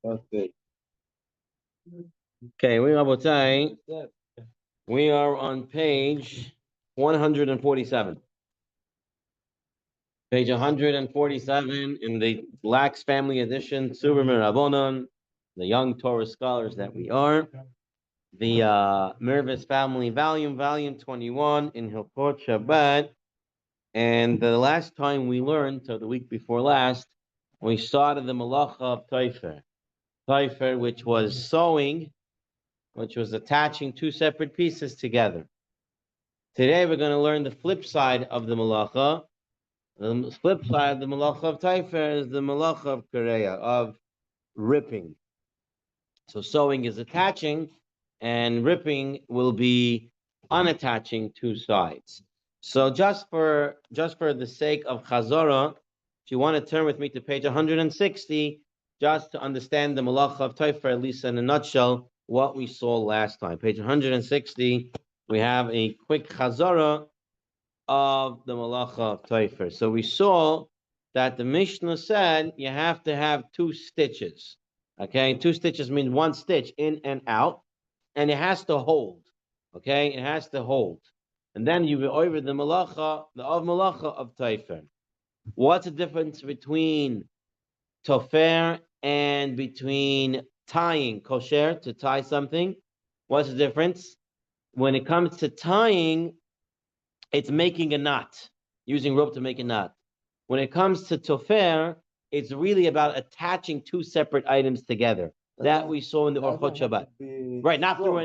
Okay. Okay, we are on page 147. Page 147 in the Lax Family Edition, Tzurba Mirabonon, the young Torah scholars that we are. The Mervis Family Volume 21 in Hilchot Shabbat. And the last time we learned, so the week before last, we started the Malacha of Taifer. Taifer, which was sewing, which was attaching two separate pieces together. Today we're going to learn the flip side of the Malacha. The flip side of the Malacha of Taifer is the Malacha of Kareya, of ripping. So sewing is attaching, and ripping will be unattaching two sides. So just for the sake of Chazorah, if you want to turn with me to page 160, just to understand the Malacha of Taifer, at least in a nutshell, what we saw last time. Page 160, we have a quick Chazorah of the Malacha of Taifer. So we saw that the Mishnah said you have to have two stitches. Okay, two stitches means one stitch in and out, and it has to hold. Okay, it has to hold. And then you will over the Malacha, the of Malacha of Taifer. What's the difference between Tofer and between tying, kosher, to tie something? What's the difference? When it comes to tying, it's making a knot, using rope to make a knot. When it comes to tofer, it's really about attaching two separate items together. That we saw in the Orchot Shabbat. Right, not through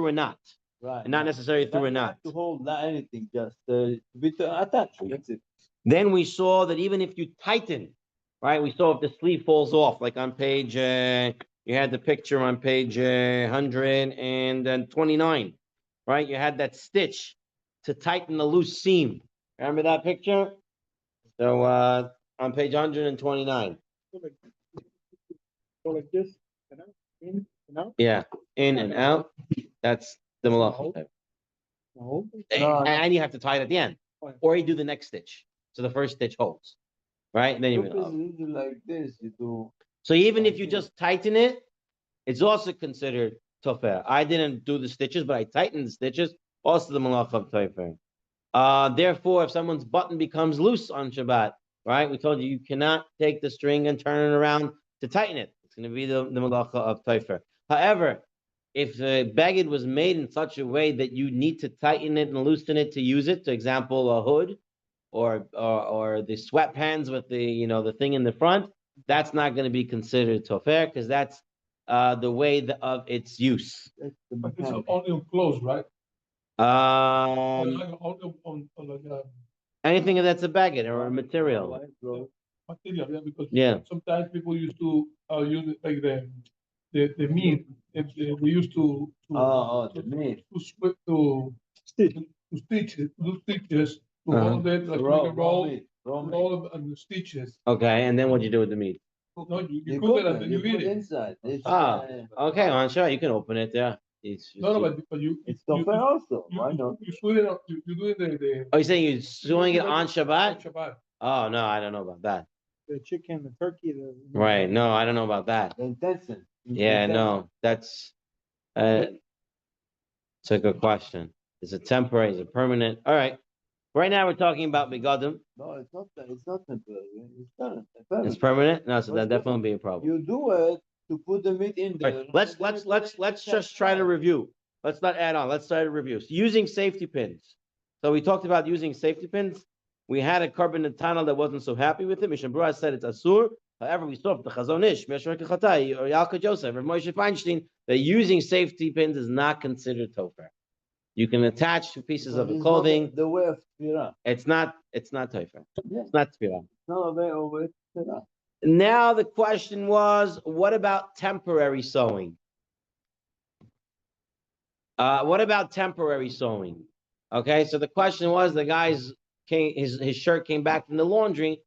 a knot. Right. And not necessarily through a knot. To hold, not anything, just with attached. That's it. Then we saw that even if you tighten, right, we saw if the sleeve falls off, like on page, you had the picture on page 129, right? You had that stitch to tighten the loose seam. Remember that picture? So on page 129. Go like this, and out, in and out. Yeah, in and out. That's the malacha. No. And you have to tie it at the end, or you do the next stitch. So the first stitch holds, right? And then you do like this. You do. So even if you just tighten it, it's also considered tofer. I didn't do the stitches, but I tightened the stitches. Also the malacha of tofer. Therefore, if someone's button becomes loose on Shabbat, right? We told you you cannot take the string and turn it around to tighten it. It's going to be the malacha of tofer. However, if the baggage was made in such a way that you need to tighten it and loosen it to use it, for example, a hood or the sweatpants with the the thing in the front, that's not going to be considered tofer because that's the way of its use. But it's only on clothes, right? Anything that's a baggage or a material. Material, yeah, because Yeah. sometimes people used to use it like the meat. We used to the meat. to stitch it, do stitches to hold it like roll and the stitches. Okay, and then what do you do with the meat? No, you cook it and then you eat it. Inside. Okay, on sure you can open it. Yeah. No, but you. It's tofer also. You, Why not? you sweet it up. You do it the. Oh, you're saying you're sewing it on Shabbat? Shabbat. Oh no, I don't know about that. The chicken, the turkey, Right? No, I don't know about that. The intention. Yeah, no, that's it's a good question. Is it temporary? Is it permanent? All right. Right now we're talking about begadim. No, it's not. It's not temporary. It's permanent. It's permanent. No, so that definitely be a problem. You do it to put the meat in there. Right. Let's just try to review. Let's not add on. Let's try to review. So using safety pins. So we talked about using safety pins. We had a carbon tunnel that wasn't so happy with it. Mishnah Berurah said it's asur. However, we saw the Chazon Ish, Meshach Chatai, or Yalkut Yosef, or Moshe Feinstein that using safety pins is not considered tofer. You can attach two pieces of the clothing. The way of tefillah. It's not tofer. Yeah. It's not tefillah. It's not a way of tefillah. Now the question was, what about temporary sewing? What about temporary sewing? Okay, so the question was, the guy's his shirt came back from the laundry,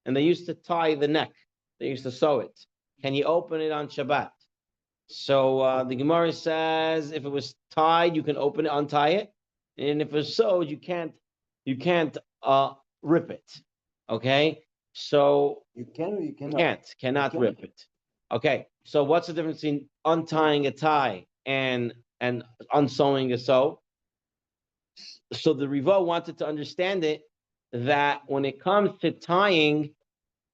and they used to tie the neck. They used to sew it. Can you open it on Shabbat? So the Gemara says if it was tied, you can open it, untie it, and if it's sewed, you can't rip it. Okay, so you cannot rip it. Okay, so what's the difference between untying a tie and unsewing a sew? So the Riva wanted to understand it that when it comes to tying,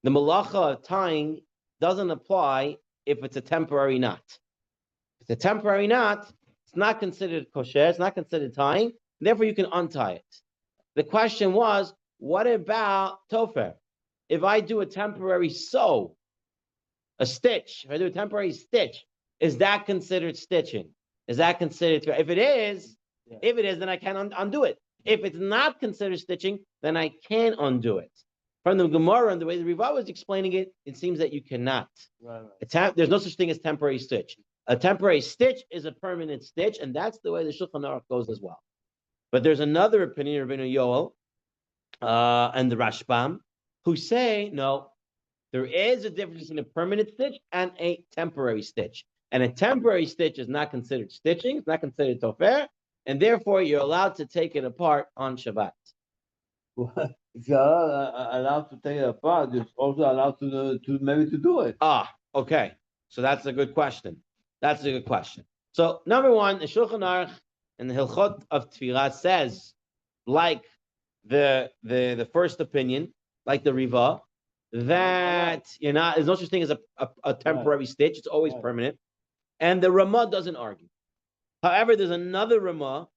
the malacha of tying doesn't apply if it's a temporary knot. If it's a temporary knot, it's not considered kosher, it's not considered tying, therefore you can untie it. The question was, what about tofer? If I do a temporary sew, a stitch, if I do a temporary stitch, is that considered stitching? Is that considered, if it is, then I can undo it. If it's not considered stitching, then I can undo it. From the Gemara and the way the Riva was explaining it, it seems that you cannot. There's no such thing as temporary stitch. A temporary stitch is a permanent stitch, and that's the way the Shulchan Aruch goes as well. But there's another opinion, Rabbeinu Yoel, and the Rashbam, who say, no, there is a difference between a permanent stitch and a temporary stitch. And a temporary stitch is not considered stitching, it's not considered tofer, and therefore you're allowed to take it apart on Shabbat. If you're allowed to take it apart, you're also allowed to maybe to do it. Okay. So that's a good question. So number one, the Shulchan Aruch and the Hilchot of Tefillah says, like the first opinion, like the Riva, that there's no such thing as a temporary stitch, it's always permanent. And the Ramah doesn't argue. However, there's another Ramah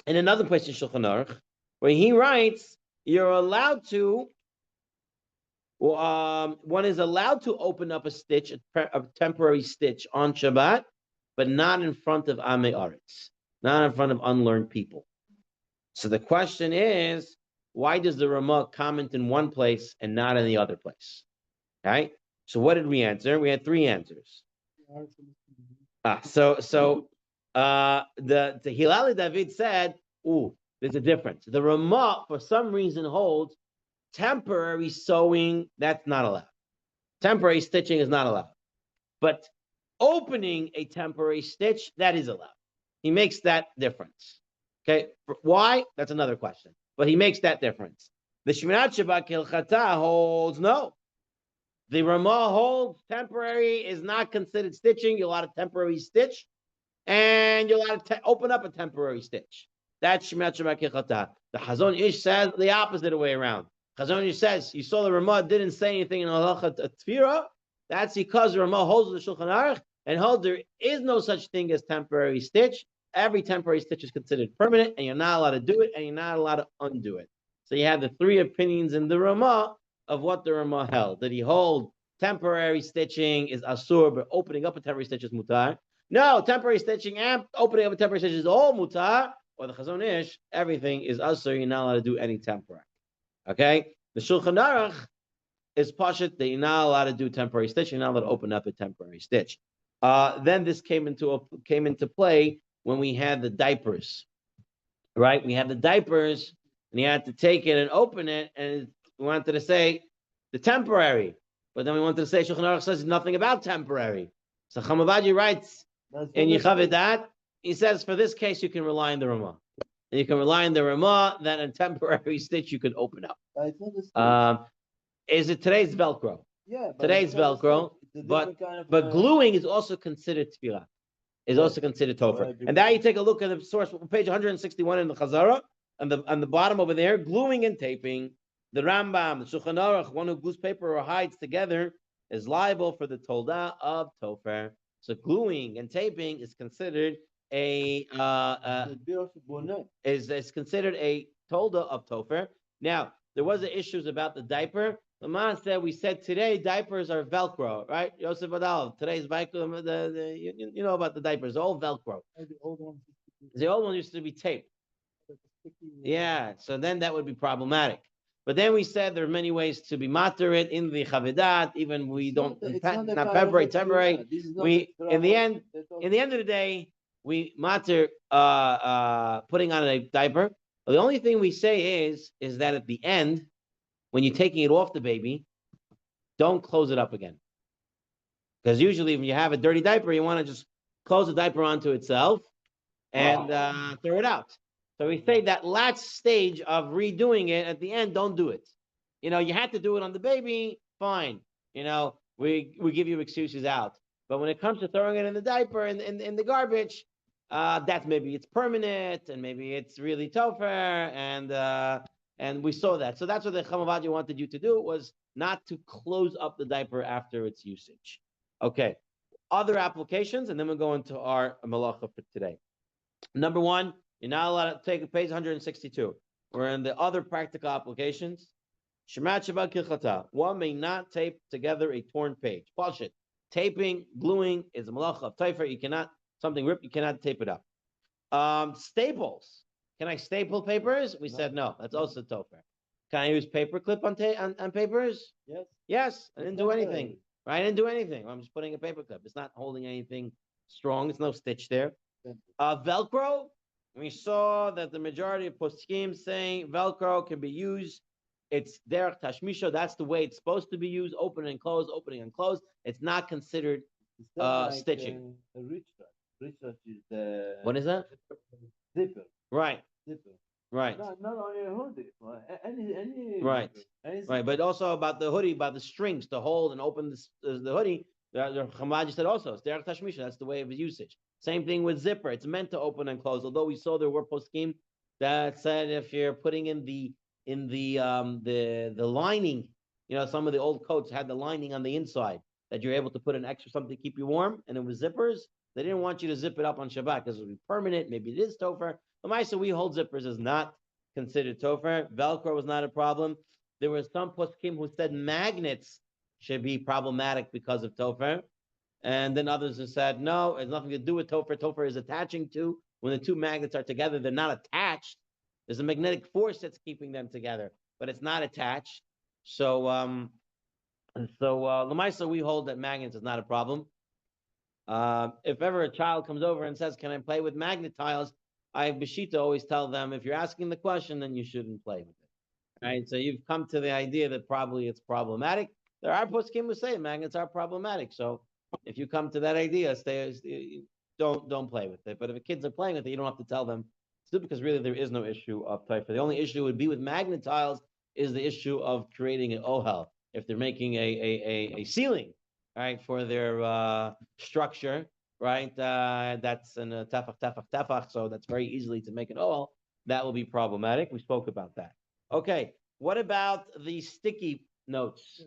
in another place in Shulchan Aruch where he writes, you're allowed to, one is allowed to open up a stitch, a temporary stitch on Shabbat, but not in front of Amei Aretz, not in front of unlearned people. So the question is, why does the Ramah comment in one place and not in the other place? Okay. So what did we answer? We had three answers. The Hilali David said, there's a difference. The Ramah, for some reason, holds temporary sewing, that's not allowed. Temporary stitching is not allowed. But opening a temporary stitch, that is allowed. He makes that difference. Okay. Why? That's another question. But he makes that difference. The Shminat Shabbat Kilchata holds no. The Ramah holds temporary is not considered stitching. You're allowed a temporary stitch, and you're allowed to open up a temporary stitch. That's Shminat Shabbat Kilchata. The Chazon Ish says the opposite way around. Chazon Ish says, you saw the Ramah didn't say anything in Halacha Tefirah. That's because the Ramah holds the Shulchan Aruch and holds there is no such thing as temporary stitch. Every temporary stitch is considered permanent, and you're not allowed to do it, and you're not allowed to undo it. So you have the three opinions in the Ramah of what the Ramah held. Did he hold temporary stitching is asur, but opening up a temporary stitch is mutar? No, temporary stitching and opening up a temporary stitch is all mutar. Or the Chazon Ish, everything is asur. You're not allowed to do any temporary. Okay? The Shulchan Aruch is pashut that you're not allowed to do temporary stitch. You're not allowed to open up a temporary stitch. Then this came into play when we had the diapers, right? We had the diapers, and you had to take it and open it, and we wanted to say the temporary, but then we wanted to say Shulchan Aruch says nothing about temporary. So Chamavadi writes in Yechavedat, he says for this case you can rely on the Ramah. And you can rely on the Ramah that a temporary stitch you can open up. Is it today's Velcro? Yeah, today's Velcro, but gluing is also considered tefillah. Is also considered tofer. And now you take a look at the source, page 161 in the Chazara, on the bottom over there, gluing and taping. The Rambam, the Shulchan Aruch, one who glues paper or hides together, is liable for the tolda of tofer. So gluing and taping is considered is considered a tolda of tofer. Now there was issues about the diaper. The man said, we said today diapers are Velcro, right? Yosef Adal, today's Velcro, you know about the diapers, all Velcro. The old one used to be taped. Yeah, so then that would be problematic. But then we said there are many ways to be matter it in the Chavedat, even we don't, not temporary. We, in the end of the day, we matter putting on a diaper. But the only thing we say is that at the end, when you're taking it off the baby, don't close it up again. Because usually when you have a dirty diaper, you want to just close the diaper onto itself and throw it out. So we say that last stage of redoing it at the end, don't do it. You had to do it on the baby, fine. we give you excuses out. But when it comes to throwing it in the diaper and in the garbage, that's maybe it's permanent and maybe it's really tofer, and we saw that. So that's what the Chamavadi wanted you to do, was not to close up the diaper after its usage. Okay, other applications, and then we'll go into our malacha for today. Number one, you're not allowed to take page 162. We're in the other practical applications. Shemat Shabbat Kilchata. One may not tape together a torn page. Bullshit. Taping, gluing is a malacha of taifer. You cannot, something ripped, you cannot tape it up. Staples. Can I staple papers? We said no. That's also topher. Can I use paper clip on papers? Yes. Yes. I didn't do anything. Right? I didn't do anything. I'm just putting a paper clip. It's not holding anything strong. It's no stitch there. Velcro. We saw that the majority of poskim saying Velcro can be used. It's derech tashmisha. That's the way it's supposed to be used. Open and close, opening and close. It's not considered stitching. Richard is the. What is that? Zipper. Right. Zipper. Right. Not only a hoodie. Any. Right. Any Right. But also about the hoodie, about the strings to hold and open the hoodie. The Chamaji said also it's derech tashmisha. That's the way of usage. Same thing with zipper. It's meant to open and close. Although we saw there were poskim that said if you're putting in the lining, some of the old coats had the lining on the inside that you're able to put an extra something to keep you warm, and it was zippers. They didn't want you to zip it up on Shabbat because it would be permanent. Maybe it is topher. So we hold zippers as not considered topher. Velcro was not a problem. There were some poskim who said magnets should be problematic because of topher. And then others have said, no, it has nothing to do with topher. Topher is attaching to, when the two magnets are together, they're not attached. There's a magnetic force that's keeping them together, but it's not attached. So, Lamaisa, we hold that magnets is not a problem. If ever a child comes over and says, can I play with magnet tiles? I, Bashita, always tell them, if you're asking the question, then you shouldn't play with it. Right? So you've come to the idea that probably it's problematic. There are poskim who say magnets are problematic. So if you come to that idea, don't play with it. But if the kids are playing with it, you don't have to tell them. It's because really there is no issue of taifa. The only issue would be with magnet tiles is the issue of creating an ohel. If they're making a ceiling, right, for their structure, right, that's an tefach, so that's very easily to make an ohel. That will be problematic. We spoke about that. Okay, what about the sticky notes?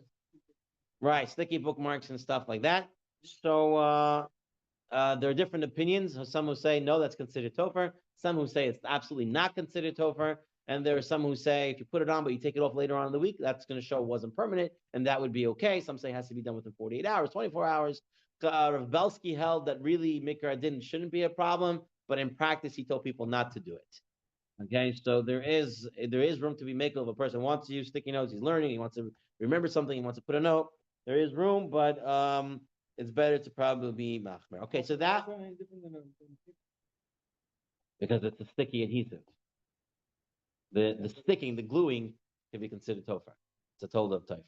Right, sticky bookmarks and stuff like that. So there are different opinions. Some who say, no, that's considered topher. Some who say it's absolutely not considered topher. And there are some who say, if you put it on, but you take it off later on in the week, that's going to show it wasn't permanent, and that would be okay. Some say it has to be done within 48 hours, 24 hours. Rav Belsky held that really Mikra Adin shouldn't be a problem, but in practice, he told people not to do it. Okay, so there is room to be makel if a person wants to use sticky notes, he's learning, he wants to remember something, he wants to put a note. There is room, but it's better to probably be machmer. Okay, so that because it's a sticky adhesive. The sticking, the gluing can be considered topher. It's a told of taifa.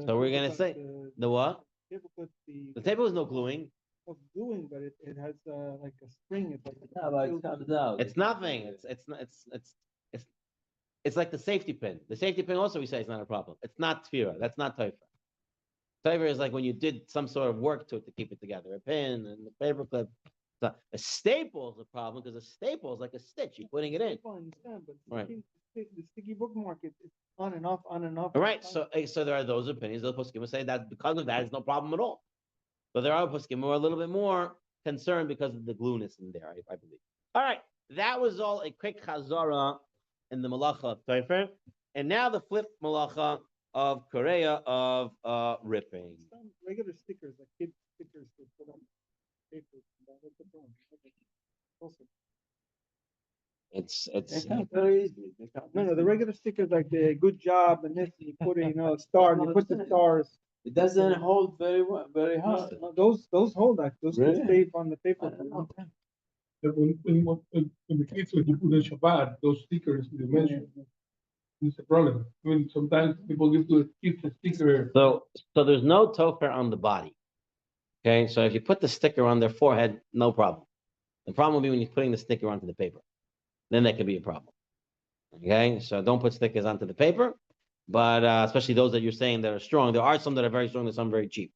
So we're gonna say the what? The table is no gluing. Of gluing, but it has like a spring. It's like it comes out. It's nothing. It's like the safety pin. The safety pin also we say is not a problem. It's not tefira. That's not taifa. Taifa is like when you did some sort of work to it to keep it together. A pin and a paper clip. A staple is a problem because a staple is like a stitch. You're putting it in. I understand, but right. The sticky bookmark, it's on and off, on and off. All right. So there are those opinions. Those poskim will say that because of that, it's no problem at all. But there are poskim who are a little bit more concerned because of the glueness in there, I believe. All right. That was all a quick chazara in the malacha of taifer. And now the flip malacha of Korea of ripping. Some regular stickers, like kid stickers to put on paper. It's not very easy. No, the regular stickers like the good job and this, you put it, stars, you put the stars. It doesn't hold very hard. No, those hold that. Those Really? can stay on the paper. But when the kids, when you put in Shabbat, those stickers you mentioned, it's a problem. I mean, sometimes people give to the kids a sticker. So there's no topher on the body. Okay, so if you put the sticker on their forehead, no problem. The problem will be when you're putting the sticker onto the paper. Then that could be a problem. Okay, so don't put stickers onto the paper. but especially those that you're saying that are strong. There are some that are very strong, and some very cheap.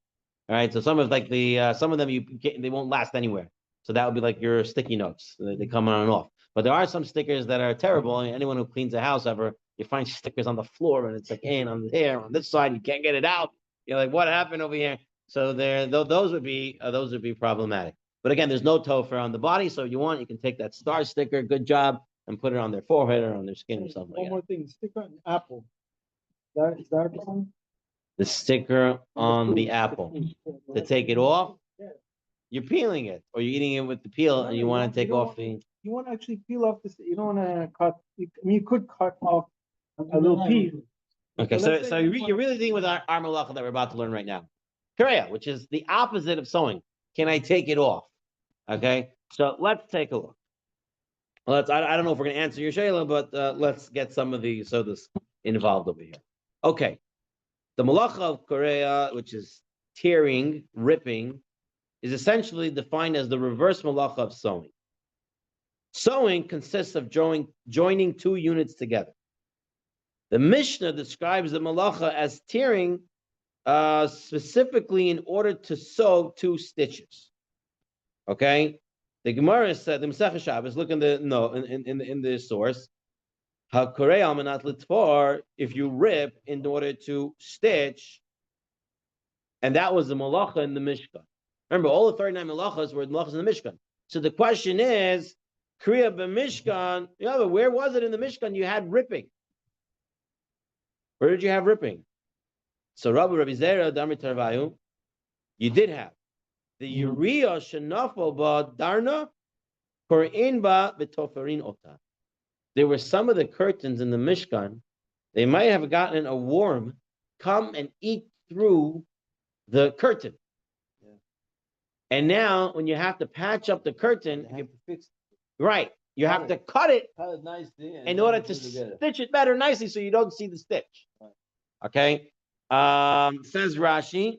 All right, so some of like some of them they won't last anywhere. So that would be like your sticky notes. They come on and off. But there are some stickers that are terrible. And anyone who cleans a house ever, you find stickers on the floor and it's like on there, on this side, you can't get it out. You're like, what happened over here? So those would be problematic. But again, there's no topher on the body, so if you want, you can take that star sticker, good job, and put it on their forehead or on their skin or something One like more that. thing, stick on apple. Is that one? The sticker on the apple. To take it off, Yeah. you're peeling it, or you're eating it with the peel, and you want to take off the. You want to actually peel off this, you don't want to cut, you could cut off a little piece. Okay, So let's so say you're really dealing with our malacha that we're about to learn right now. Korea, which is the opposite of sewing. Can I take it off? Okay, so let's take a look. I don't know if we're going to answer your shayla, but let's get some of the sodas involved over here. Okay, the malacha of Korea, which is tearing, ripping, is essentially defined as the reverse malacha of sewing. Sewing consists of joining two units together. The Mishnah describes the malacha as tearing specifically in order to sew two stitches. Okay? The Gemara said, the Masechah Shabbos, look in the source. If you rip in order to stitch, and that was the malacha in the Mishkan. Remember, all the 39 malachas were malachas in the Mishkan. So the question is, Kriya b'Mishkan, but where was it in the Mishkan? You had ripping. Where did you have ripping? So Rabbi Zera, Damri Tarvayu, you did have. The Uriah Shenafal ba Darna, Korin ba b'Toferin ota. There were some of the curtains in the Mishkan, they might have gotten a worm come and eat through the curtain. Yeah. And now, when you have to patch up the curtain, you have to fix it. Right. You have to cut it nicely in order to stitch it better nicely so you don't see the stitch. Right. Okay. Says Rashi,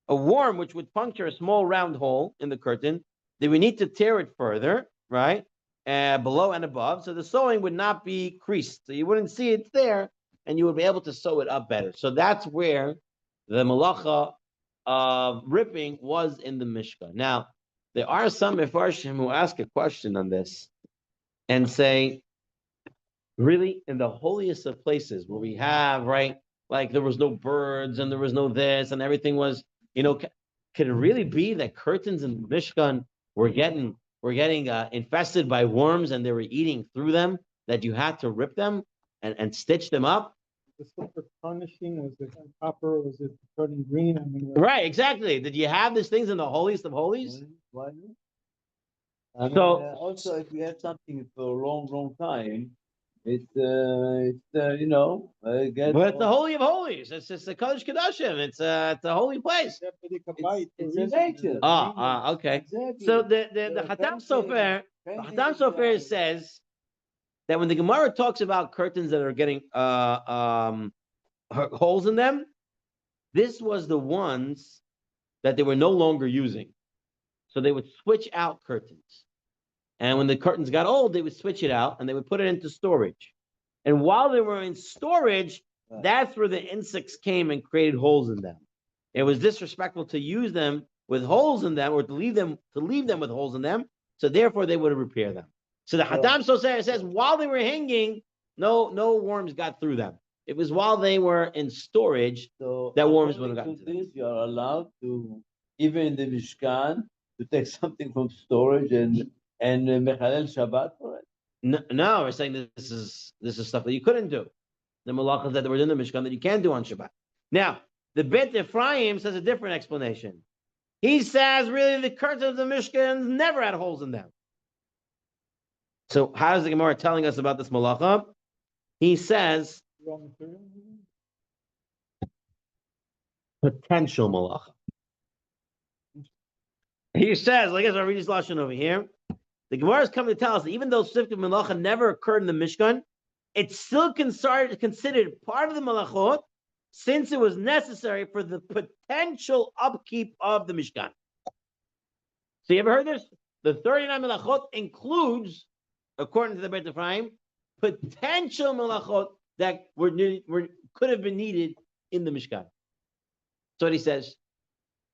a worm which would puncture a small round hole in the curtain, they would need to tear it further, right? Below and above, so the sewing would not be creased. So you wouldn't see it's there, and you would be able to sew it up better. So that's where the malacha of ripping was in the Mishkan. Now, there are some Mefarshim who ask a question on this and say, really, in the holiest of places where we have, right, like there was no birds and there was no this and everything was, could it really be that curtains in the Mishkan were getting infested by worms and they were eating through them, that you had to rip them and stitch them up? The silver tarnishing, was it copper, was it turning green? I mean, right, exactly. Did you have these things in the holiest of holies? Why not? Also, if you have something for a long, long time, it's but it's the holy of holies. It's just the Kodesh Kodashim. It's a holy place. It's a nature. Okay. Exactly. So the Hatam Sofer says that when the Gemara talks about curtains that are getting holes in them, this was the ones that they were no longer using. So they would switch out curtains. And when the curtains got old, they would switch it out and they would put it into storage. And while they were in storage, that's where the insects came and created holes in them. It was disrespectful to use them with holes in them or to leave them with holes in them. So therefore, they would repair them. So the Hatam Sofer says while they were hanging, no worms got through them. It was while they were in storage that worms would have gotten to them. This, you are allowed to, even in the Mishkan, to take something from storage and mechalel Shabbat for it. No, we're saying this is stuff that you couldn't do. The malachas that were in the Mishkan that you can do on Shabbat. Now, the Beit Ephraim says a different explanation. He says really the curtains of the Mishkan never had holes in them. So how is the Gemara telling us about this malacha? He says potential malacha. He says, like as I read his lashon over here, the Gemara is coming to tell us that even though specific malacha never occurred in the Mishkan, it's still considered part of the malachot since it was necessary for the potential upkeep of the Mishkan. So you ever heard this? The 39 malachot includes, according to the Beit Ephraim, potential malachot that could have been needed in the Mishkan. So he says,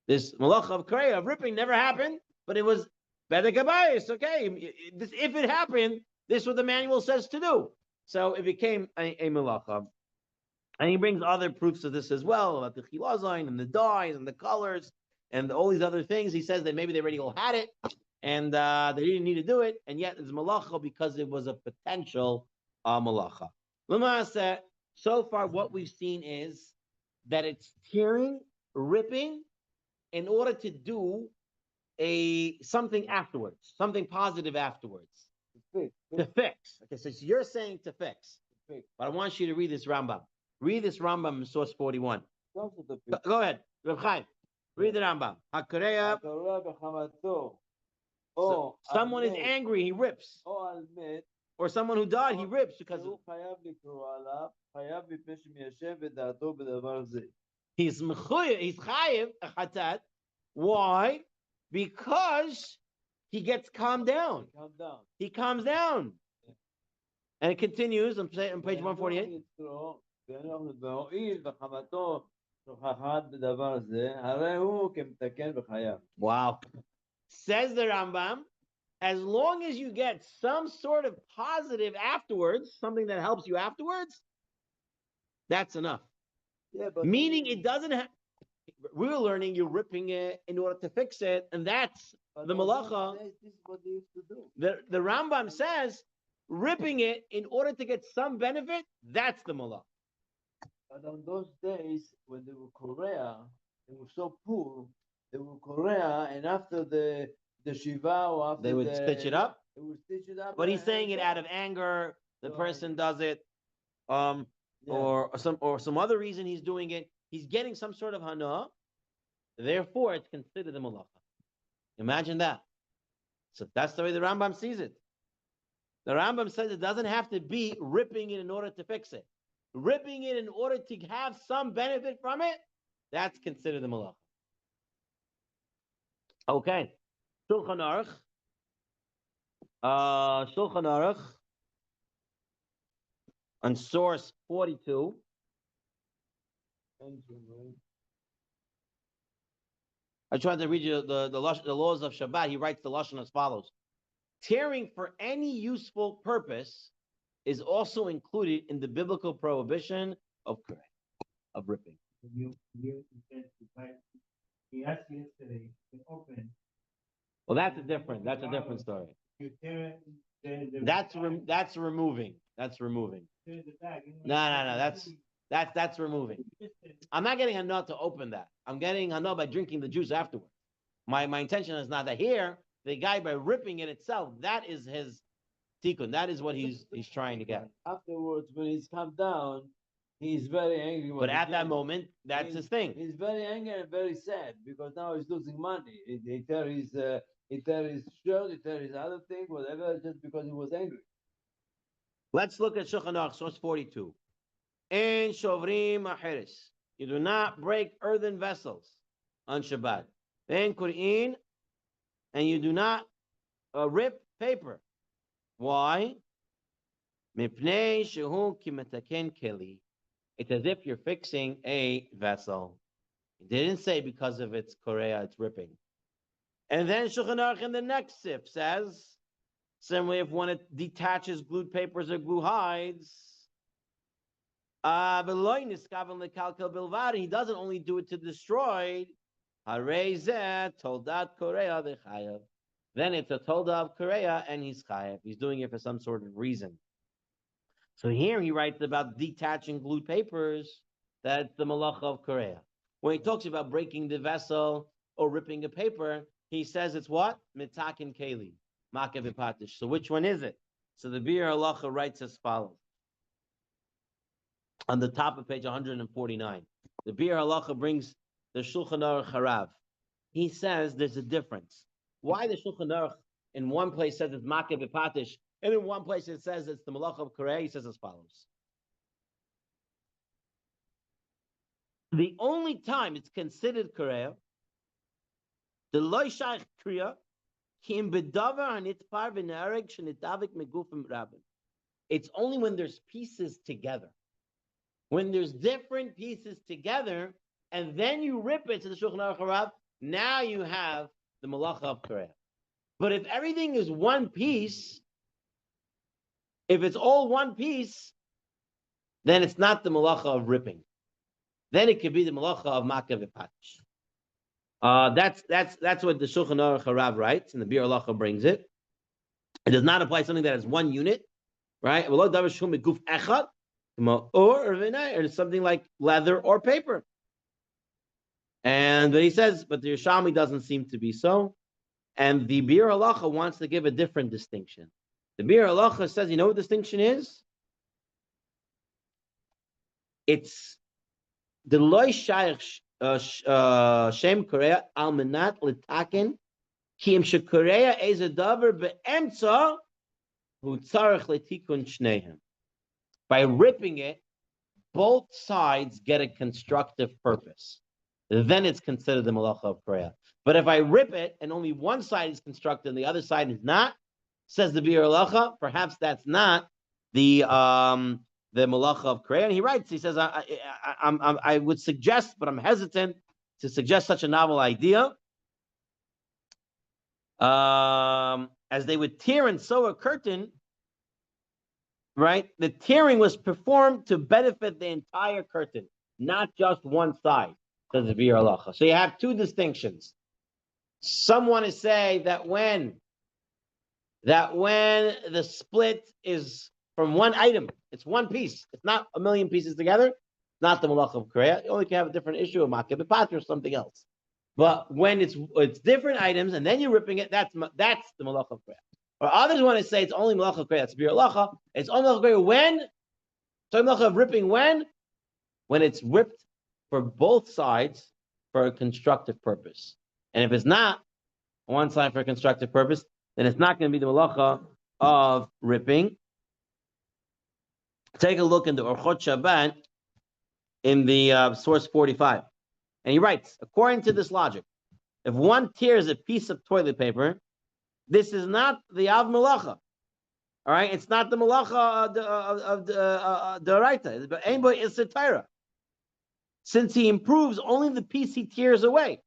this malacha of Korea, of ripping, never happened, but it was bedek habayis. Okay, if it happened, this is what the manual says to do. So it became a malacha. And he brings other proofs of this as well, about the chilazine and the dyes and the colors and all these other things. He says that maybe they already all had it and they didn't need to do it, and yet it's malacha because it was a potential malacha. L'maaseh, so far what we've seen is that it's tearing, ripping, in order to do something afterwards, something positive afterwards. To fix. Okay, so you're saying to fix. But I want you to read this Rambam. Read this Rambam in source 41. Go ahead, Reb Chaim. Read the Rambam. HaKorea. So, someone is angry, he rips. Or someone who died, he rips because he's chayiv a chatat. Why? Because he gets calmed down. He calms down. And it continues on page 148. Wow. Says the Rambam, as long as you get some sort of positive afterwards, something that helps you afterwards, that's enough. Meaning it doesn't have, we were learning you're ripping it in order to fix it, and that's the malacha. This is what they used to do. The Rambam says ripping it in order to get some benefit, that's the malacha. But on those days, when they were Korea, they were so poor, they were Korea, and after the Shiva or after They would stitch it up. They would stitch it up. But he's saying it out of anger. The person does it, or some other reason he's doing it. He's getting some sort of hana. Therefore, it's considered a malacha. Imagine that. So that's the way the Rambam sees it. The Rambam says it doesn't have to be ripping it in order to fix it. Ripping it in order to have some benefit from it, that's considered the malacha. Okay. Shulchan Aruch. On source 42. I tried to read you the laws of Shabbat. He writes the lashon as follows: tearing for any useful purpose is also included in the biblical prohibition of ripping. He asked yesterday to open. Well, that's a different story. You tear it, then the That's removing. That's removing. No. That's removing. I'm not getting a nut to open that. I'm getting a nut by drinking the juice afterwards. My intention is not that here. The guy by ripping it itself, that is his tikkun. That is what he's trying to get. Afterwards, when he's come down, he's very angry. But at that moment, that's his thing. He's very angry and very sad because now he's losing money. He tear his shirt, he tear his other thing, whatever, just because he was angry. Let's look at Shulchan Aruch, source 42. En shovrim acheres. You do not break earthen vessels on Shabbat. En kur'in, and you do not rip paper. Why? Mipnei shehu kimetaken keli. It's as if you're fixing a vessel. It didn't say because of its korea, it's ripping. And then Shulchan Aruch in the next sip says, similarly, if one detaches glued papers or glue hides, he doesn't only do it to destroy. Then it's a tolda of korea, and he's chayav. He's doing it for some sort of reason. So here he writes about detaching glued papers. That's the malacha of korea. When he talks about breaking the vessel or ripping a paper, he says it's what? Mitakin keli, makav ipatish. So which one is it? So the Bir Halacha writes as follows. On the top of page 149, the Bir Halacha brings the Shulchan Aruch Harav. He says there's a difference. Why the Shulchan Aruch in one place says it's makav ipatish, and in one place it says it's the malacha of korea? He says as follows. The only time it's considered korea, the loishach kriya, kim bedavar hanitpar v'nareg shenitavik megufim rabin. It's only when there's pieces together. When there's different pieces together, and then you rip it to the Shulchan Aruch Harav, now you have the Malacha of Korea. But if everything is one piece, if it's all one piece, then it's not the Malacha of ripping. Then it could be the Malacha of Makav Epatish. That's what the Shulchan Aruch Harav writes, and the Bir Halacha brings it. It does not apply to something that has one unit, right? Or something like leather or paper. But he says, but the Yerushalmi doesn't seem to be so. And the Bir Halacha wants to give a different distinction. The Bir Halacha says, you know what distinction is? It's the loy shaykh shem korea al menat litaken ki im shekorea ez a davar beemtza hu tzarich letikun shnehem. By ripping it, both sides get a constructive purpose. Then it's considered the malacha of korea. But if I rip it and only one side is constructed and the other side is not, says the Bir Halacha, perhaps that's not the malacha of korea. And he writes, he says, I would suggest, but I'm hesitant to suggest such a novel idea. As they would tear and sew a curtain, right? The tearing was performed to benefit the entire curtain, not just one side, says the Bir Halacha. So you have two distinctions. Some want to say that when the split is from one item, it's one piece. It's not a million pieces together. It's not the Malach of Korea. You only can have a different issue of Makeh B'Patra or something else. But when it's different items and then you're ripping it, that's the Malach of Korea. Or others want to say it's only Malach of Korea. That's Bir Halacha. It's only Malach of Korea when? So Malach of ripping when? When it's ripped for both sides for a constructive purpose. And if it's not on one side for a constructive purpose, then it's not going to be the Malacha of ripping. Take a look in the Orchot Shabbat in the source 45. And he writes, according to this logic, if one tears a piece of toilet paper, this is not the Av Malacha. All right? It's not the Malacha of the Raita. But anybody is a Torah. Since he improves only the piece he tears away.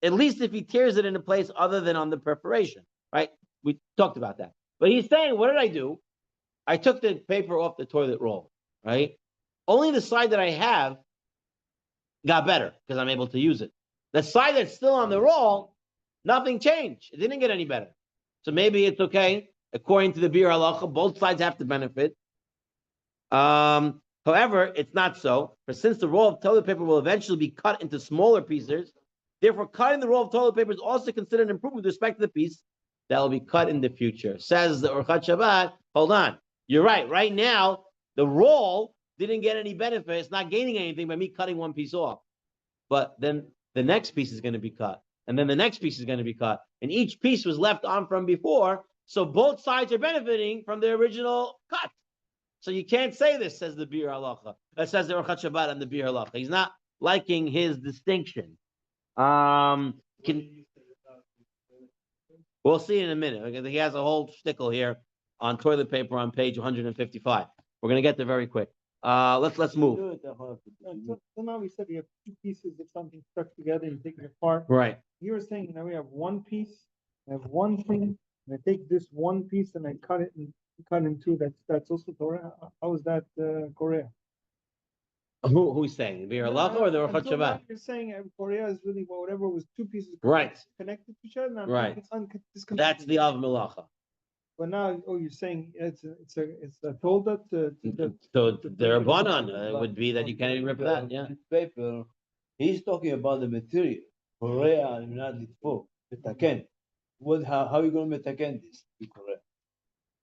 At least if he tears it in a place other than on the perforation. Right? We talked about that. But he's saying, what did I do? I took the paper off the toilet roll, right? Only the side that I have got better because I'm able to use it. The side that's still on the roll, nothing changed. It didn't get any better. So maybe it's okay. According to the Bir Halacha, both sides have to benefit. However, it's not so. For since the roll of toilet paper will eventually be cut into smaller pieces, therefore cutting the roll of toilet paper is also considered an improvement with respect to the piece that will be cut in the future. Says the Orchat Shabbat, hold on. You're right. Right now, the roll didn't get any benefit. It's not gaining anything by me cutting one piece off. But then the next piece is going to be cut. And then the next piece is going to be cut. And each piece was left on from before. So both sides are benefiting from the original cut. So you can't say this, says the Bir Halacha. That says the Orchat Shabbat and the Bir Halacha. He's not liking his distinction. We'll see in a minute. He has a whole shtickle here on toilet paper on page 155. We're going to get there very quick. Let's move. So now we said we have two pieces of something stuck together and taking it apart. Right. You were saying now we have one piece, I have one thing, and I take this one piece and I cut it in two. That's also Torah. How is that Korea? Who's saying? Bir Halacha or the Orchat Shabbat? You're saying Korea is really whatever was two pieces right connected to each other. Now right. It's disconnected. That's the Av Malacha. But now, you're saying it's a tolda to so the Rabbanan would be that you can't even rip that. Yeah. Paper. He's talking about the material. Korea and not litfo. Metaken. How are you going to metaken this in Korea?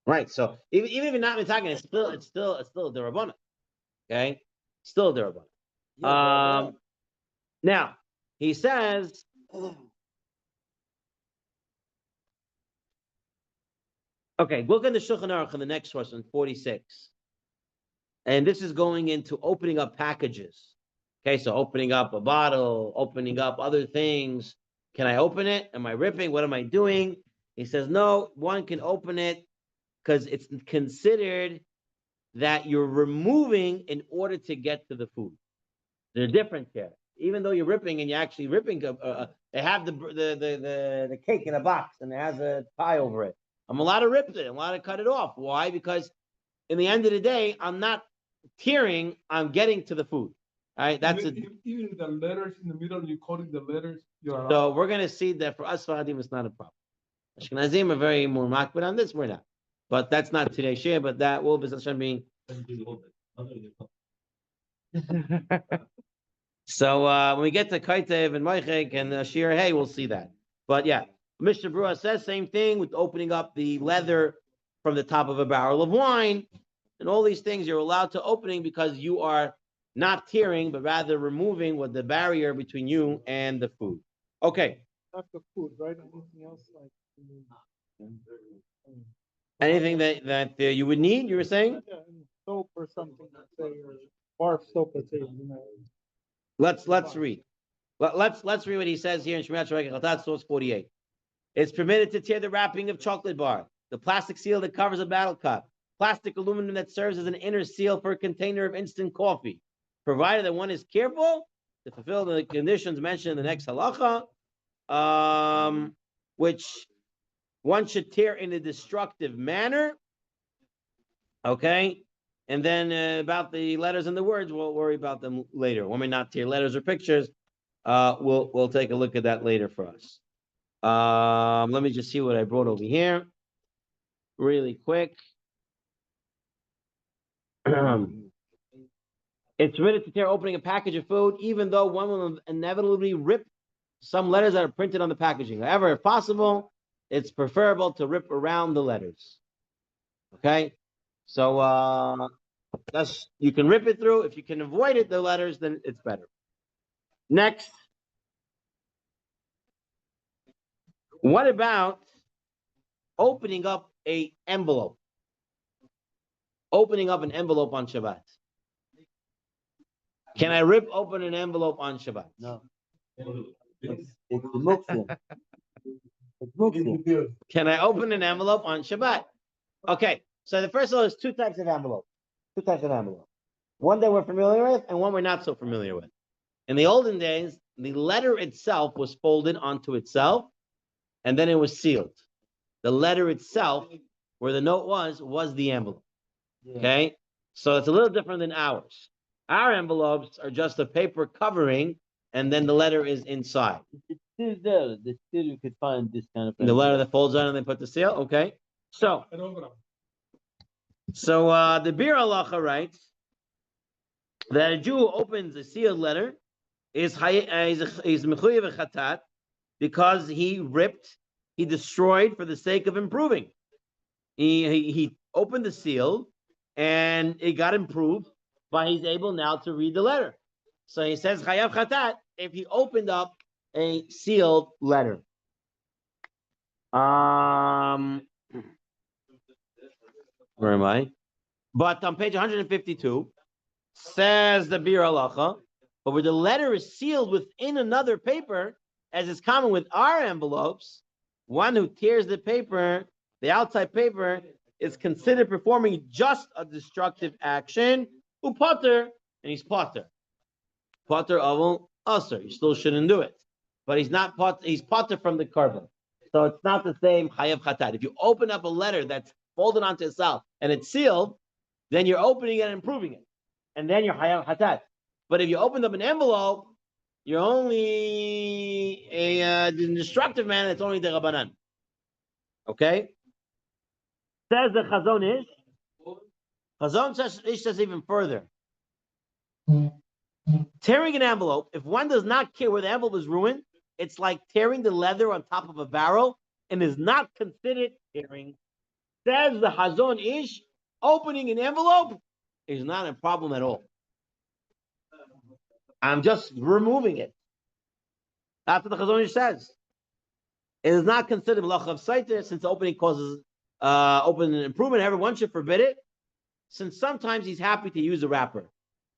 Right. So even if you're not metaken, it's still the Rabbanan. Okay. Still the Rabbanan. Yeah, now he says. Okay, look at the Shulchan Aruch in the next source on 46. And this is going into opening up packages. Okay, so opening up a bottle, opening up other things. Can I open it? Am I ripping? What am I doing? He says, no, one can open it because it's considered that you're removing in order to get to the food. They're different here. Even though you're ripping and you're actually ripping, they have the cake in a box and it has a pie over it. I'm allowed to rip it. I'm allowed to cut it off. Why? Because in the end of the day, I'm not tearing. I'm getting to the food. All right, that's it. Even the letters in the middle, you call it the letters. You're So we're gonna see that for us, Faradim, it's not a problem. Ashkenazim are very more makbid on this. We're not, but that's not today's share. But that will be being. So when we get to Kaitev and Moichek and Shir Hey, we'll see that. But yeah, Mr. Brewer says same thing with opening up the leather from the top of a barrel of wine, and all these things you're allowed to opening because you are not tearing, but rather removing what the barrier between you and the food. Okay. Not the food, right? Anything else like? Anything that you would need, you were saying? Yeah, soap or something, let's say, or bar soap, let's say, you know. Let's read. Let's read what he says here in Shemirat Shemekh source 48. It's permitted to tear the wrapping of chocolate bar, the plastic seal that covers a battle cup, plastic aluminum that serves as an inner seal for a container of instant coffee, provided that one is careful to fulfill the conditions mentioned in the next halacha, which one should tear in a destructive manner. Okay. And then about the letters and the words, we'll worry about them later. When we not tear letters or pictures, we'll take a look at that later for us. Let me just see what I brought over here really quick. It's permitted to tear opening a package of food, even though one will inevitably rip some letters that are printed on the packaging. However, if possible, it's preferable to rip around the letters. Okay? So that's, you can rip it through. If you can avoid it, the letters, then it's better. Next. What about opening up an envelope? Opening up an envelope on Shabbat. Can I rip open an envelope on Shabbat? No. It's muktzah. It's muktzah. Can I open an envelope on Shabbat? Okay, so the first of all, there's two types of envelope. Two types of envelope. One that we're familiar with and one we're not so familiar with. In the olden days, the letter itself was folded onto itself and then it was sealed. The letter itself, where the note was the envelope. Yeah. Okay, so it's a little different than ours. Our envelopes are just a paper covering, and then the letter is inside. It's still there. Still you could find this kind of. The letter that folds on and then put the seal. Okay, so the Bir Halacha writes that a Jew who opens a sealed letter is mechuyev chatat because he ripped, he destroyed for the sake of improving. He opened the seal and it got improved, but he's able now to read the letter. So he says chayav chatat if he opened up a sealed letter. Where am I? But on page 152 says the Bir Halacha, but where the letter is sealed within another paper, as is common with our envelopes, one who tears the paper, the outside paper, is considered performing just a destructive action. Upater, and he's pater. Pater avol aser. You still shouldn't do it, but he's not pater. He's pater from the carbon, so it's not the same chayav chatat. If you open up a letter that's folded onto itself and it's sealed, then you're opening it and improving it, and then you're chayav chatat. But if you opened up an envelope, you're only a destructive man. It's only the Rabbanan. Okay. Says the Chazon Ish. Chazon Ish says even further. Tearing an envelope, if one does not care where the envelope is ruined, it's like tearing the leather on top of a barrel and is not considered tearing. Says the Chazon Ish, opening an envelope is not a problem at all. I'm just removing it. That's what the Chazon Ish says. It is not considered malacha of saiter since opening causes open an improvement. Everyone should forbid it, since sometimes he's happy to use a wrapper.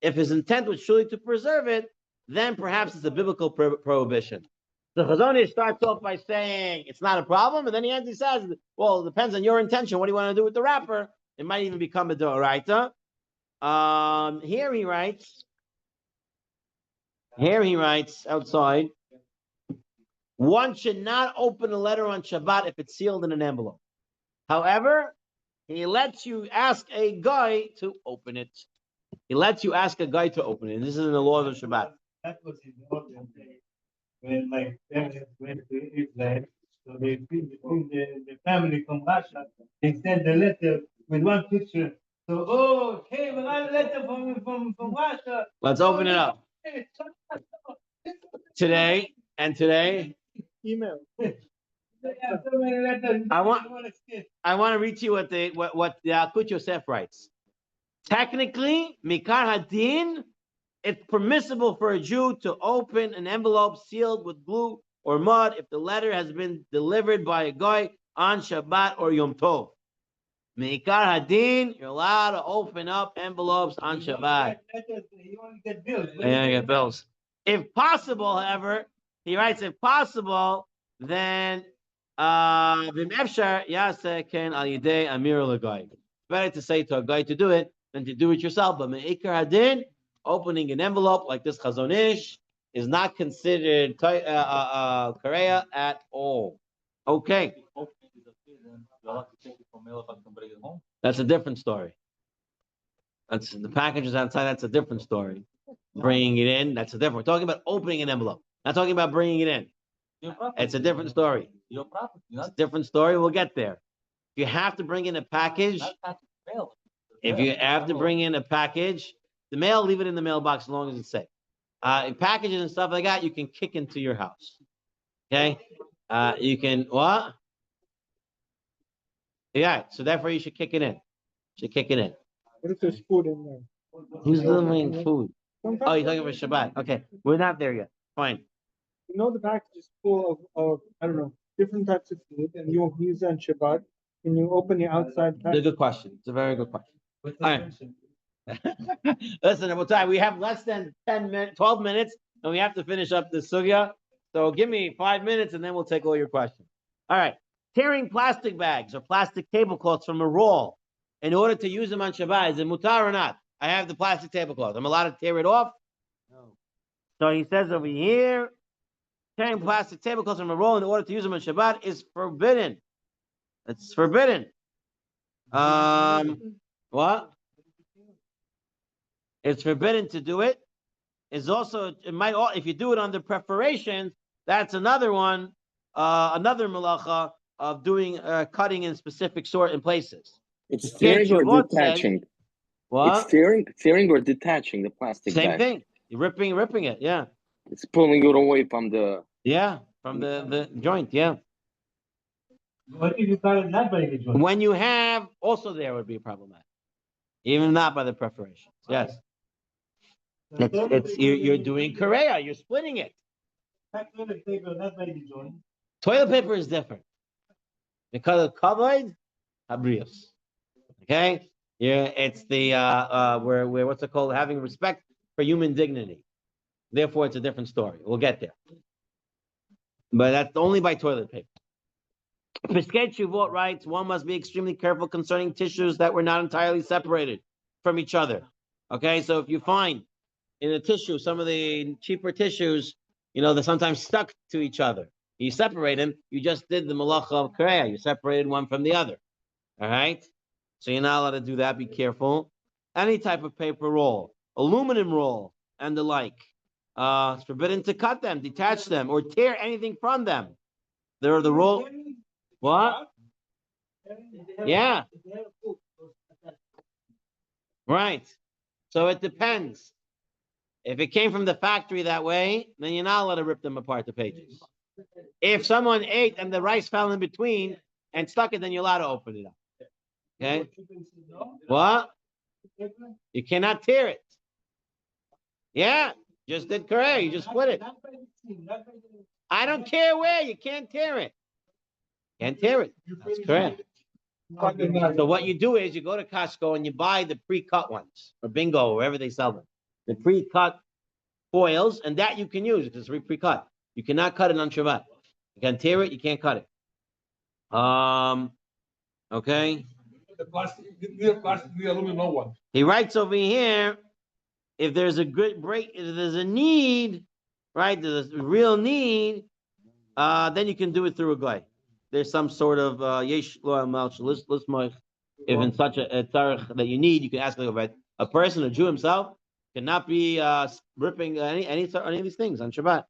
If his intent was truly to preserve it, then perhaps it's a biblical prohibition. The Chazon Ish starts off by saying it's not a problem, and then he says, well, it depends on your intention. What do you want to do with the wrapper? It might even become a d'oraita. Here he writes. Here he writes outside. One should not open a letter on Shabbat if it's sealed in an envelope. However, he lets you ask a guy to open it. He lets you ask a guy to open it. This is in the laws of Shabbat. That was in the olden days, when my parents went to Israel, so they bring the family from Russia, they send the letter with one picture. So, oh, came another letter from Russia. Let's open it up. Today, Email. I want to read to you what the Akut Yosef writes. Technically, Mikar Hadin, it's permissible for a Jew to open an envelope sealed with glue or mud if the letter has been delivered by a guy on Shabbat or Yom Tov. Mikar Hadin, you're allowed to open up envelopes on Shabbat. You only get bills. Yeah, you get bills. If possible, however, he writes, if possible, then V'mefshar yaseh ken al yidei amir l'goy. Better to say to a guy to do it than to do it yourself. But me'ikar hadin, opening an envelope like this Chazon Ish is not considered kareya at all. Okay. That's a different story. That's the package is outside. That's a different story. Bringing it in, that's a different. We're talking about opening an envelope. Not talking about bringing it in. It's a different story. It's a different story. We'll get there. If you have to bring in a package, if you have to bring in a package, the mail, leave it in the mailbox as long as it's safe. Packages and stuff like that, you can kick into your house. Okay? You can, what? Yeah, so therefore you should kick it in. What if there's food in there? Who's delivering food? Sometimes Oh, you're talking about Shabbat. Okay, we're not there yet. Fine. you know the package is full of I don't know, different types of food, and you won't use it on Shabbat, and you open the outside It's a package. good question. It's a very good question. All right. Listen, Rabotai, we have less than 12 minutes, and we have to finish up the sugya. So give me 5 minutes, and then we'll take all your questions. All right. Tearing plastic bags or plastic tablecloths from a roll in order to use them on Shabbat, is it mutar or not? I have the plastic tablecloth. I'm allowed to tear it off? No. So he says over here, tearing plastic tablecloths from a roll in order to use them on Shabbat is forbidden. It's forbidden. What? It's forbidden to do it. It's also, it might, if you do it under preparation, that's another one, another malacha of doing cutting in specific sort in places. It's tearing or Shavuot detaching. says, what? It's tearing or detaching the plastic Same bag. thing. You're ripping it. Yeah. It's pulling it away from the. Yeah, from the joint. Yeah. What if you cut it not by the joint? When you have, also there would be problematic, even not by the preparations. Yes. You're doing Korea. You're splitting it. Toilet paper not by the joint. Toilet paper is different because of kavod habrios. Okay. Yeah, it's the where what's it called? Having respect for human dignity. Therefore, it's a different story. We'll get there. But that's only by toilet paper. Pesket Shuvot writes, one must be extremely careful concerning tissues that were not entirely separated from each other. Okay, so if you find in a tissue, some of the cheaper tissues, they're sometimes stuck to each other. You separate them, you just did the malacha of Korea. You separated one from the other. All right? So you're not allowed to do that. Be careful. Any type of paper roll, aluminum roll, and the like. It's forbidden to cut them, detach them, or tear anything from them. They're the roll. What? Yeah. Right. So it depends. If it came from the factory that way, then you're not allowed to rip them apart, the pages. If someone ate and the rice fell in between and stuck it, then you're allowed to open it up. Okay? What? You cannot tear it. Yeah. Just did correct. You just split it. I don't care where. You can't tear it. Can't tear it. That's correct. So what you do is you go to Costco and you buy the pre-cut ones, or Bingo, wherever they sell them. The pre-cut foils, and that you can use because it's pre-cut. You cannot cut it on Shabbat. You can tear it, you can't cut it. Okay. the plastic, neither plastic, neither aluminum, no one. He writes over here, if there's a good break, if there's a need, right? There's a real need, then you can do it through a guy. There's some sort of yesh lo malch lismoich. If in such a tzarech that you need, you can ask about a person, a Jew himself, cannot be ripping any of these things on Shabbat.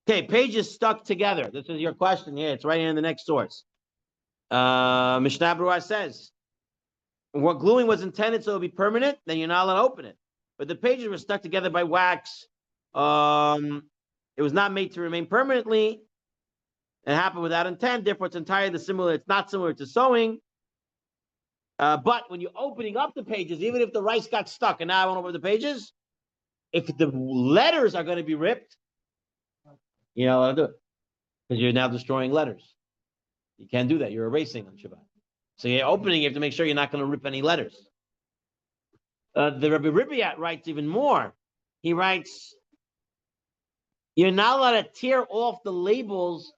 Okay, pages stuck together. This is your question here. It's right here in the next source. Mishnah Berurah says, what gluing was intended so it'll be permanent, then you're not allowed to open it. But the pages were stuck together by wax. It was not made to remain permanently. It happened without intent. Therefore, it's entirely similar. It's not similar to sewing. But when you're opening up the pages, even if the rice got stuck and now I won't open the pages, if the letters are going to be ripped, you're not allowed to do it because you're now destroying letters. You can't do that. You're erasing on Shabbat. So you're opening, you have to make sure you're not going to rip any letters. The Rabbi Ribiat writes even more. He writes, you're not allowed to tear off the labels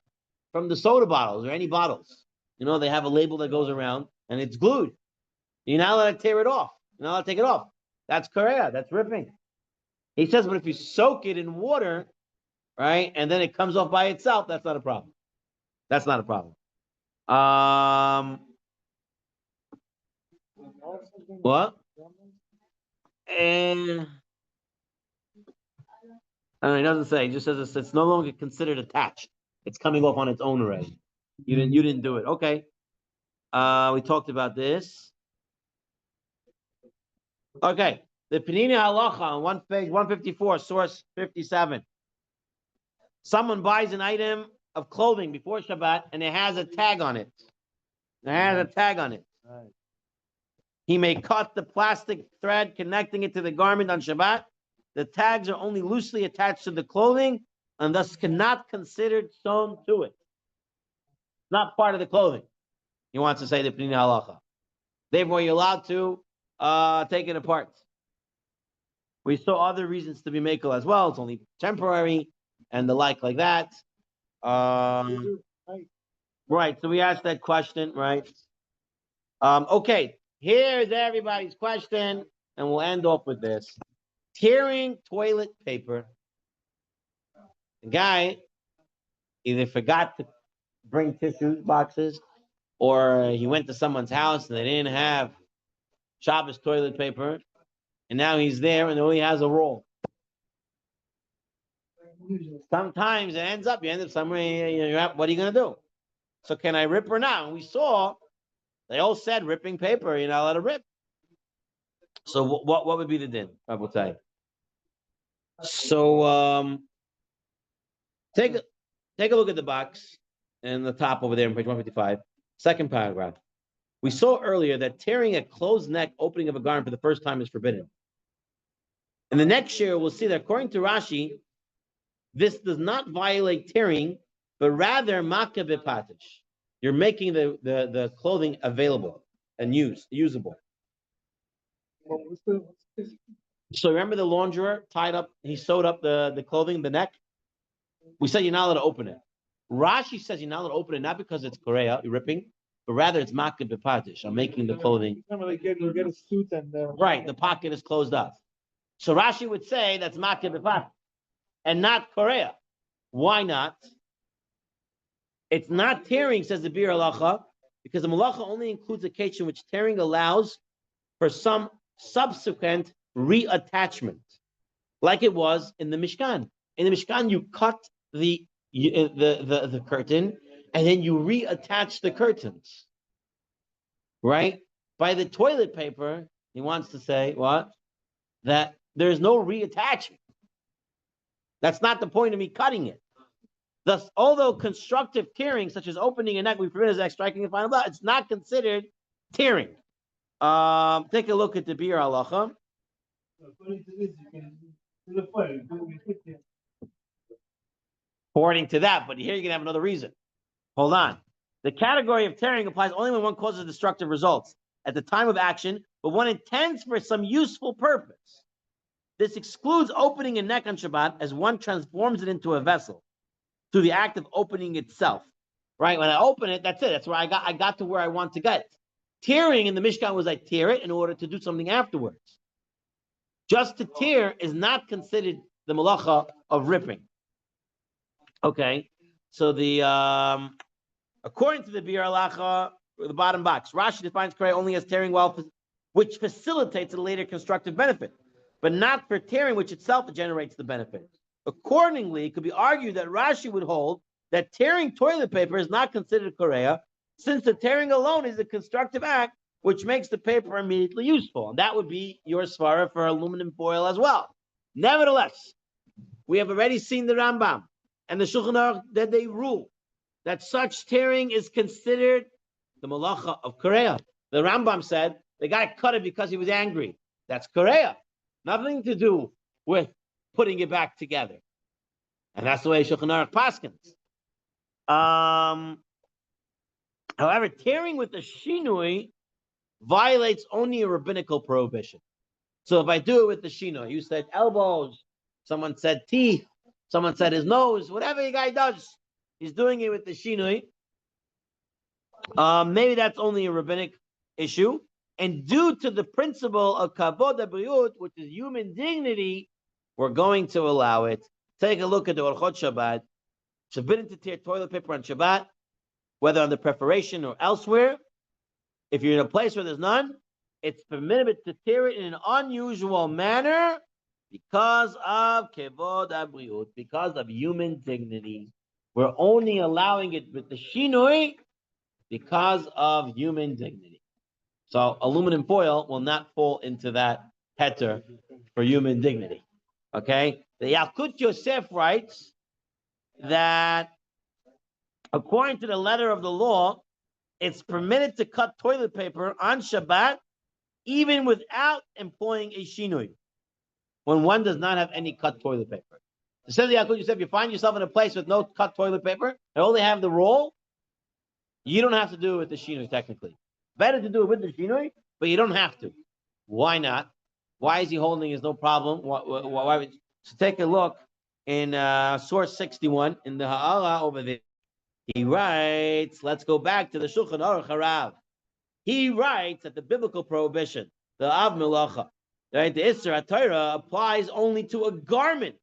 from the soda bottles or any bottles. You know, they have a label that goes around and it's glued. You're not allowed to tear it off. You're not allowed to take it off. That's korea. That's ripping. He says, but if you soak it in water, right, and then it comes off by itself, that's not a problem. That's not a problem. What? And I don't know, he doesn't say. He just says it's no longer considered attached. It's coming off on its own already. You didn't do it. Okay. We talked about this. Okay. The Penina Halacha on one page 154, source 57. Someone buys an item of clothing before Shabbat and it has a tag on it. It has a tag on it. Right. He may cut the plastic thread connecting it to the garment on Shabbat. The tags are only loosely attached to the clothing and thus cannot considered sewn to it. Not part of the clothing. He wants to say the Penina Halacha. Therefore, you're allowed to take it apart. We saw other reasons to be makel as well. It's only temporary and the like that. Right. So we asked that question, right? Okay. Here's everybody's question, and we'll end off with this. Tearing toilet paper. The guy either forgot to bring tissue boxes or he went to someone's house and they didn't have Shabbos toilet paper. And now he's there and all he has a roll. Sometimes it ends up, you end up somewhere, what are you going to do? So can I rip or not? And we saw, they all said ripping paper, you're not allowed to rip. So what would be the din? I will tell you. So take a look at the box and the top over there on page 155, second paragraph. We saw earlier that tearing a closed neck opening of a garment for the first time is forbidden. In the next year, we'll see that according to Rashi, this does not violate tearing, but rather makah bepatish. You're making the clothing available and usable. So remember the launderer tied up, he sewed up the clothing, the neck? We said you're not allowed to open it. Rashi says you're not allowed to open it, not because it's korea, you're ripping, but rather it's makah bepatish. I'm making the clothing. You get a suit and right, the pocket is closed up. So Rashi would say that's makah bepatish and not korea. Why not? It's not tearing, says the Bir Halacha, because the malacha only includes a case in which tearing allows for some subsequent reattachment, like it was in the Mishkan. In the Mishkan, you cut the curtain and then you reattach the curtains. Right? By the toilet paper, he wants to say what? That there's no reattachment. That's not the point of me cutting it. Thus, although constructive tearing, such as opening a neck, we forbid as striking the final blow, it's not considered tearing. Take a look at the Bir Halacha. According to that, but here you're going to have another reason. Hold on. The category of tearing applies only when one causes destructive results at the time of action, but one intends for some useful purpose. This excludes opening a neck on Shabbat as one transforms it into a vessel through the act of opening itself. right? When I open it, that's it. That's where I got to where I want to get. Tearing in the Mishkan was I tear it in order to do something afterwards. Just to tear is not considered the malacha of ripping. Okay, so the according to the Bir Halacha, the bottom box, Rashi defines Korea only as tearing which facilitates a later constructive benefit, but not for tearing, which itself generates the benefit. Accordingly, it could be argued that Rashi would hold that tearing toilet paper is not considered Korea, since the tearing alone is a constructive act, which makes the paper immediately useful. And that would be your svara for aluminum foil as well. Nevertheless, we have already seen the Rambam and the Shulchan Aruch that they rule that such tearing is considered the malacha of Korea. The Rambam said the guy cut it because he was angry. That's Korea. Nothing to do with putting it back together. And that's the way Shulchan Aruch paskins. However, tearing with a shinui violates only a rabbinical prohibition. So if I do it with the shinui, you said elbows, someone said teeth, someone said his nose, whatever the guy does, he's doing it with the shinui. Maybe that's only a rabbinic issue. And due to the principle of kavod habriut, which is human dignity, we're going to allow it. Take a look at the Orchot Shabbat. It's forbidden to tear toilet paper on Shabbat, whether on the preparation or elsewhere. If you're in a place where there's none, it's permitted to tear it in an unusual manner because of kavod habriut, because of human dignity. We're only allowing it with the shinui because of human dignity. So aluminum foil will not fall into that heter for human dignity. Okay? The Yalkut Yosef writes that according to the letter of the law, it's permitted to cut toilet paper on Shabbat even without employing a shinui, when one does not have any cut toilet paper. It says the Yalkut Yosef, you find yourself in a place with no cut toilet paper, and only have the roll, you don't have to do it with the shinui technically. Better to do it with the shinui, but you don't have to. Why not? Why is he holding is no problem? Why? So take a look in source 61 in the Ha'ara over there. He writes, let's go back to the Shulchan Aruch Harav. He writes that the biblical prohibition, the Av Melacha, right, the Isser HaTorah applies only to a garment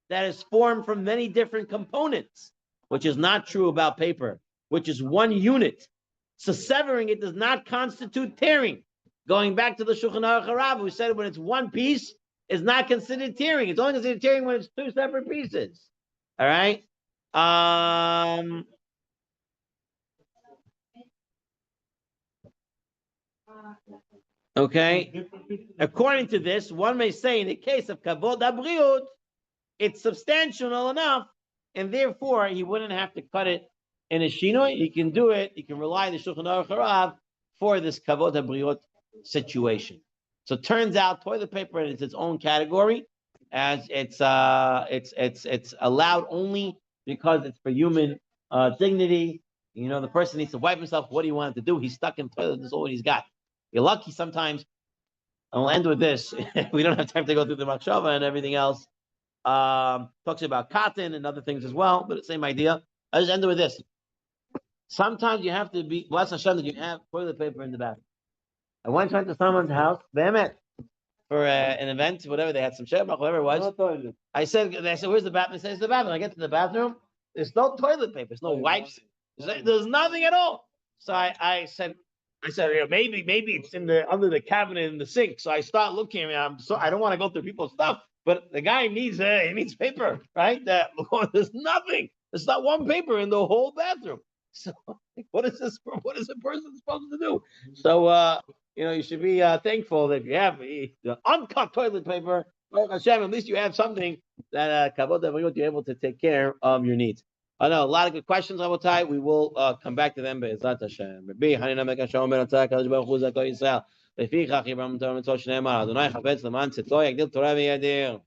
that is formed from many different components, which is not true about paper, which is one unit. So severing it does not constitute tearing. Going back to the Shulchan Aruch Harav, who said when it's one piece, it's not considered tearing. It's only considered tearing when it's two separate pieces. All right? Okay. According to this, one may say in the case of kavod habriut, it's substantial enough, and therefore he wouldn't have to cut it in a shinoi. He can do it. He can rely on the Shulchan Aruch Harav for this kavod habriut situation. So it turns out toilet paper is its own category, as it's allowed only because it's for human dignity. You know, the person needs to wipe himself. What do you want him to do? He's stuck in the toilet. This is all he's got. You're lucky sometimes. And we'll end with this. We don't have time to go through the machshava and everything else. Talks about cotton and other things as well, but the same idea. I just end with this. Sometimes you have to be bless Hashem that you have toilet paper in the bathroom. I once went to someone's house, for an event, whatever they had, some Shabbat, whatever it was. I said, where's the bathroom? He said, it's the bathroom. I get to the bathroom. There's no toilet paper. There's no wipes. There's nothing at all. So I said, maybe it's under the cabinet in the sink. So I start looking. I don't want to go through people's stuff, but the guy needs paper, right? There's nothing. There's not one paper in the whole bathroom. So what is this? What is a person supposed to do? So you should be thankful that if you have the uncut toilet paper, Hashem, at least you have something that kavod habriut you're able to take care of your needs. I know a lot of good questions, Rabotai. We will come back to them. Be'ezrat Hashem. Rabbi Hanina Mekasher Omer Atzah Kadosh Baruch Hu Zakoi Yisrael. Lefichach Yibram Torah Mitzvot Shneimar. Adonai Chavetz Leman Tzitlo Yagdil Torah V'Yadir.